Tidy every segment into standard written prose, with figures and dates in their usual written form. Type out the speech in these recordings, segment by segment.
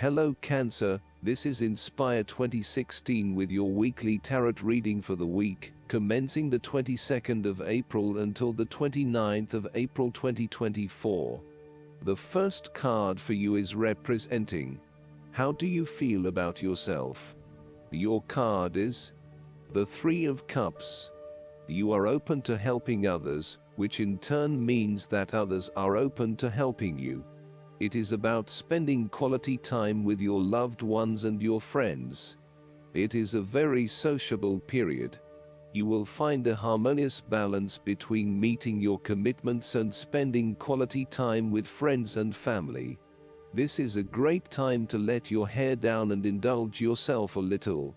Hello Cancer, this is Inspire 2016 with your weekly tarot reading for the week, commencing the 22nd of April until the 29th of April 2024. The first card for you is representing, how do you feel about yourself? Your card is the Three of Cups. You are open to helping others, which in turn means that others are open to helping you. It is about spending quality time with your loved ones and your friends. It is a very sociable period. You will find a harmonious balance between meeting your commitments and spending quality time with friends and family. This is a great time to let your hair down and indulge yourself a little.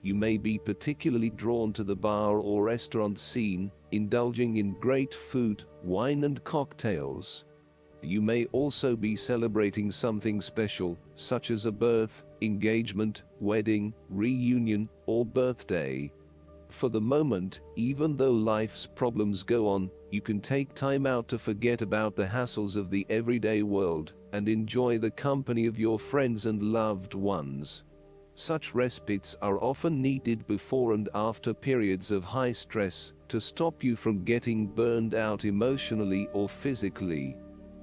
You may be particularly drawn to the bar or restaurant scene, indulging in great food, wine and cocktails. You may also be celebrating something special, such as a birth, engagement, wedding, reunion, or birthday. For the moment, even though life's problems go on, you can take time out to forget about the hassles of the everyday world and enjoy the company of your friends and loved ones. Such respites are often needed before and after periods of high stress to stop you from getting burned out emotionally or physically.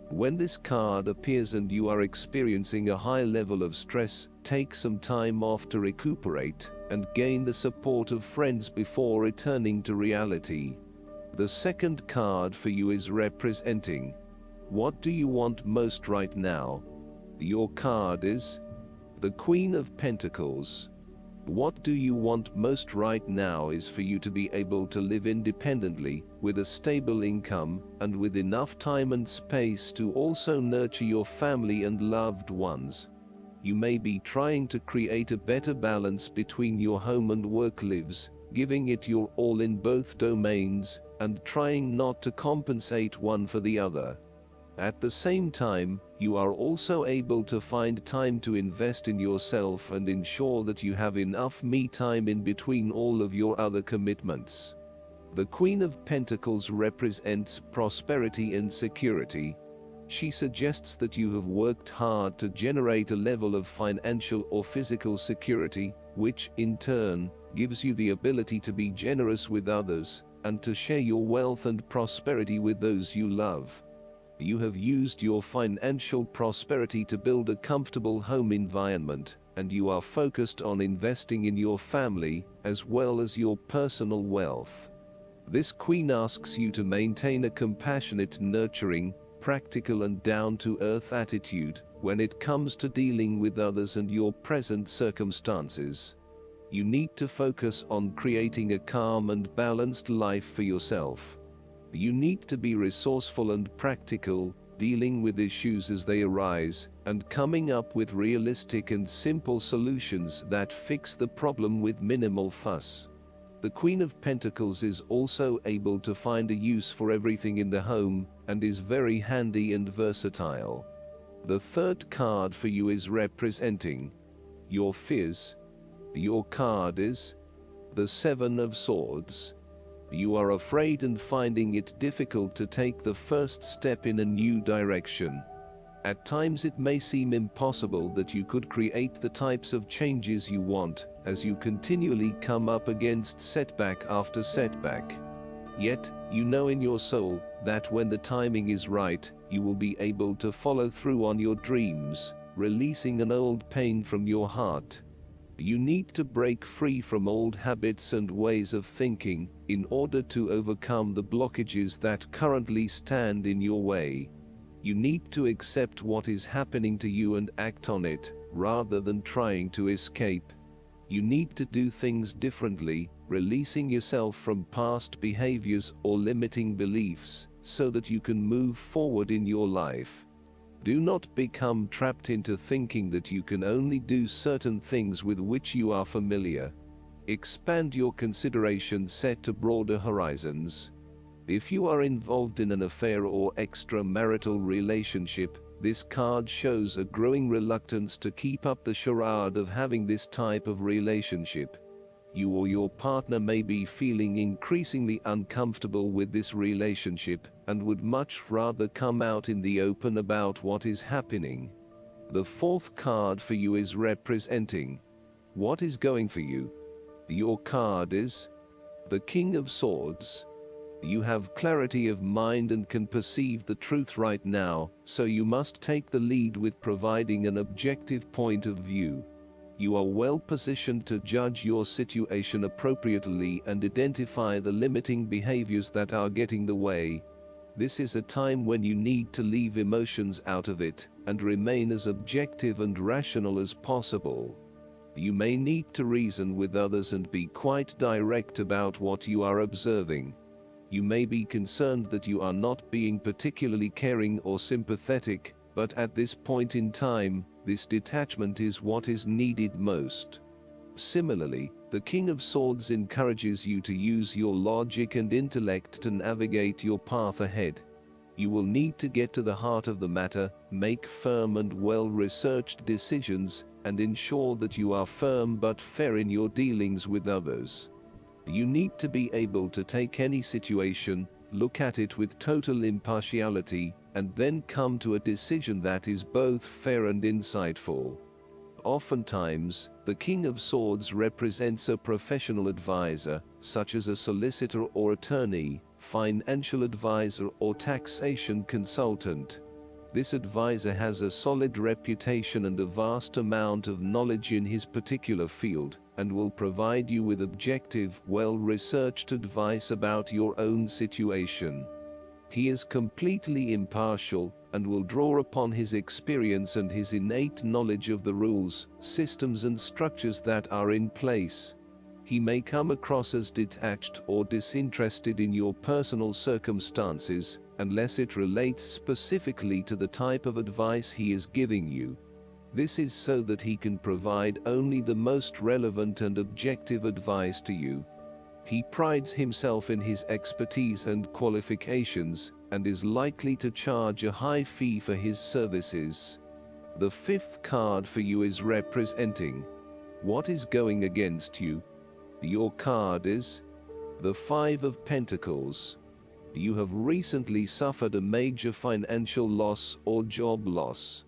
When this card appears and you are experiencing a high level of stress, take some time off to recuperate and gain the support of friends before returning to reality. The second card for you is representing, what do you want most right now? Your card is the Queen of Pentacles. What do you want most right now is for you to be able to live independently, with a stable income, and with enough time and space to also nurture your family and loved ones. You may be trying to create a better balance between your home and work lives, giving it your all in both domains, and trying not to compensate one for the other. At the same time, you are also able to find time to invest in yourself and ensure that you have enough me time in between all of your other commitments. The Queen of Pentacles represents prosperity and security. She suggests that you have worked hard to generate a level of financial or physical security, which, in turn, gives you the ability to be generous with others, and to share your wealth and prosperity with those you love. You have used your financial prosperity to build a comfortable home environment, and you are focused on investing in your family, as well as your personal wealth. This Queen asks you to maintain a compassionate, nurturing, practical and down-to-earth attitude when it comes to dealing with others and your present circumstances. You need to focus on creating a calm and balanced life for yourself. You need to be resourceful and practical, dealing with issues as they arise, and coming up with realistic and simple solutions that fix the problem with minimal fuss. The Queen of Pentacles is also able to find a use for everything in the home, and is very handy and versatile. The third card for you is representing your fears. Your card is the Seven of Swords. You are afraid and finding it difficult to take the first step in a new direction. At times it may seem impossible that you could create the types of changes you want, as you continually come up against setback after setback. Yet, you know in your soul that when the timing is right, you will be able to follow through on your dreams, releasing an old pain from your heart. You need to break free from old habits and ways of thinking in order to overcome the blockages that currently stand in your way. You need to accept what is happening to you and act on it, rather than trying to escape. You need to do things differently, releasing yourself from past behaviors or limiting beliefs, so that you can move forward in your life. Do not become trapped into thinking that you can only do certain things with which you are familiar. Expand your consideration set to broader horizons. If you are involved in an affair or extramarital relationship, this card shows a growing reluctance to keep up the charade of having this type of relationship. You or your partner may be feeling increasingly uncomfortable with this relationship and would much rather come out in the open about what is happening. The fourth card for you is representing what is going for you. Your card is the King of Swords. You have clarity of mind and can perceive the truth right now, so you must take the lead with providing an objective point of view. You are well positioned to judge your situation appropriately and identify the limiting behaviors that are getting in the way. This is a time when you need to leave emotions out of it and remain as objective and rational as possible. You may need to reason with others and be quite direct about what you are observing. You may be concerned that you are not being particularly caring or sympathetic, but at this point in time, this detachment is what is needed most. Similarly, the King of Swords encourages you to use your logic and intellect to navigate your path ahead. You will need to get to the heart of the matter, make firm and well-researched decisions, and ensure that you are firm but fair in your dealings with others. You need to be able to take any situation, look at it with total impartiality, and then come to a decision that is both fair and insightful. Oftentimes, the King of Swords represents a professional advisor, such as a solicitor or attorney, financial advisor or taxation consultant. This advisor has a solid reputation and a vast amount of knowledge in his particular field, and will provide you with objective, well-researched advice about your own situation. He is completely impartial, and will draw upon his experience and his innate knowledge of the rules, systems and structures that are in place. He may come across as detached or disinterested in your personal circumstances, unless it relates specifically to the type of advice he is giving you. This is so that he can provide only the most relevant and objective advice to you. He prides himself in his expertise and qualifications, and is likely to charge a high fee for his services. The fifth card for you is representing what is going against you. Your card is the Five of Pentacles. You have recently suffered a major financial loss or job loss.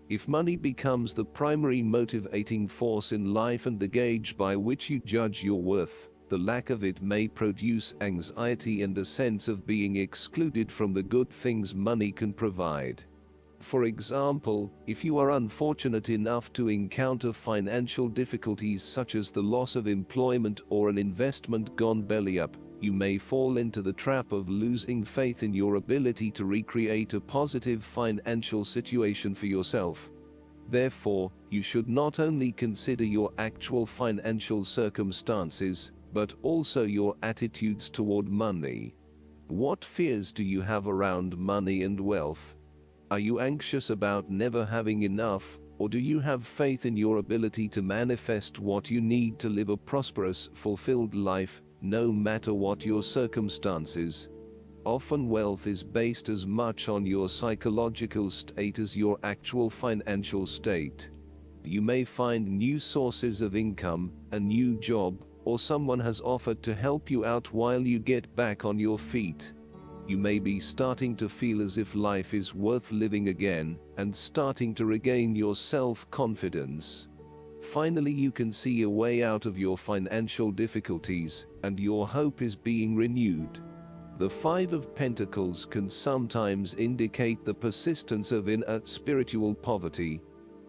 If money becomes the primary motivating force in life and the gauge by which you judge your worth, the lack of it may produce anxiety and a sense of being excluded from the good things money can provide. For example, if you are unfortunate enough to encounter financial difficulties such as the loss of employment or an investment gone belly up, you may fall into the trap of losing faith in your ability to recreate a positive financial situation for yourself. Therefore, you should not only consider your actual financial circumstances, but also your attitudes toward money. What fears do you have around money and wealth? Are you anxious about never having enough, or do you have faith in your ability to manifest what you need to live a prosperous, fulfilled life, no matter what your circumstances? Often wealth is based as much on your psychological state as your actual financial state. You may find new sources of income, a new job, or someone has offered to help you out while you get back on your feet. You may be starting to feel as if life is worth living again, and starting to regain your self-confidence. Finally, you can see a way out of your financial difficulties, and your hope is being renewed. The Five of Pentacles can sometimes indicate the persistence of inner spiritual poverty.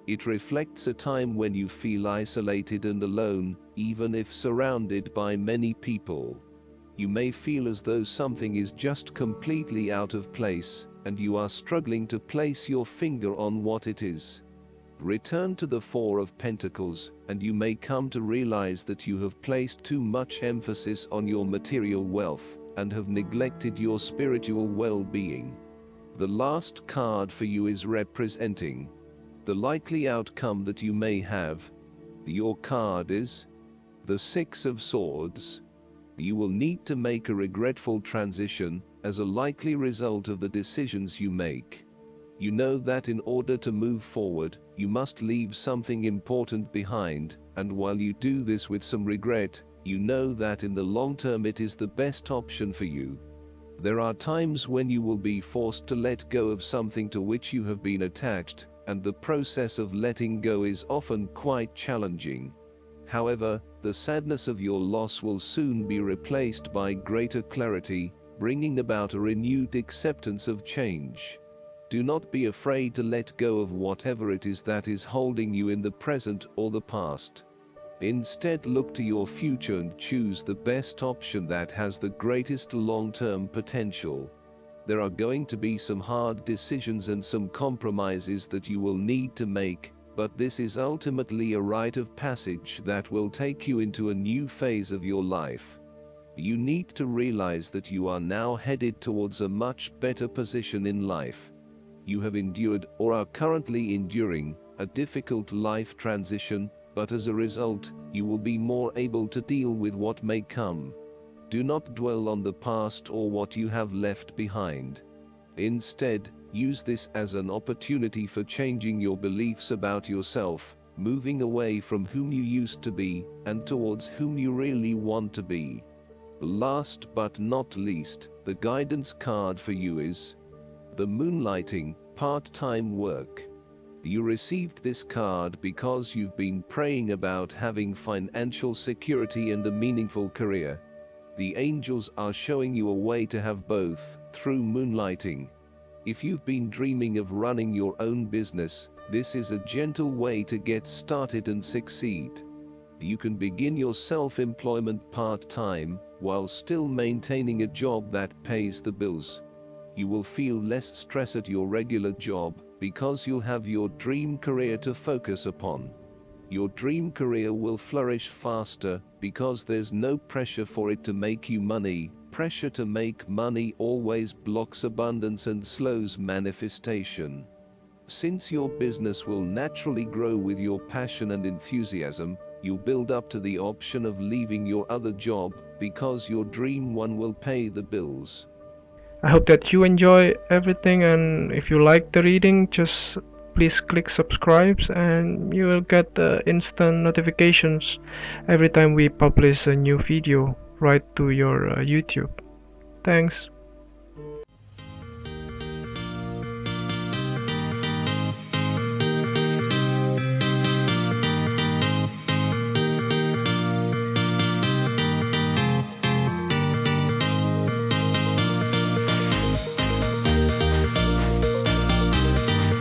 It reflects a time when you feel isolated and alone, even if surrounded by many people. You may feel as though something is just completely out of place, and you are struggling to place your finger on what it is. Return to the Four of Pentacles, and you may come to realize that you have placed too much emphasis on your material wealth, and have neglected your spiritual well-being. The last card for you is representing the likely outcome that you may have. Your card is the Six of Swords. You will need to make a regretful transition as a likely result of the decisions you make. You know that in order to move forward, you must leave something important behind, and while you do this with some regret, you know that in the long term it is the best option for you. There are times when you will be forced to let go of something to which you have been attached, and the process of letting go is often quite challenging. However, the sadness of your loss will soon be replaced by greater clarity, bringing about a renewed acceptance of change. Do not be afraid to let go of whatever it is that is holding you in the present or the past. Instead, look to your future and choose the best option that has the greatest long-term potential. There are going to be some hard decisions and some compromises that you will need to make, but this is ultimately a rite of passage that will take you into a new phase of your life. You need to realize that you are now headed towards a much better position in life. You have endured, or are currently enduring, a difficult life transition, but as a result, you will be more able to deal with what may come. Do not dwell on the past or what you have left behind. Instead, use this as an opportunity for changing your beliefs about yourself, moving away from whom you used to be, and towards whom you really want to be. Last but not least, the guidance card for you is the Moonlighting, Part-Time Work. You received this card because you've been praying about having financial security and a meaningful career. The angels are showing you a way to have both, through moonlighting. If you've been dreaming of running your own business, this is a gentle way to get started and succeed. You can begin your self-employment part-time, while still maintaining a job that pays the bills. You will feel less stress at your regular job, because you'll have your dream career to focus upon. Your dream career will flourish faster, because there's no pressure for it to make you money. Pressure to make money always blocks abundance and slows manifestation. Since your business will naturally grow with your passion and enthusiasm, you'll build up to the option of leaving your other job, because your dream one will pay the bills. I hope that you enjoy everything, and if you like the reading, just please click subscribe and you will get instant notifications every time we publish a new video right to your YouTube. Thanks.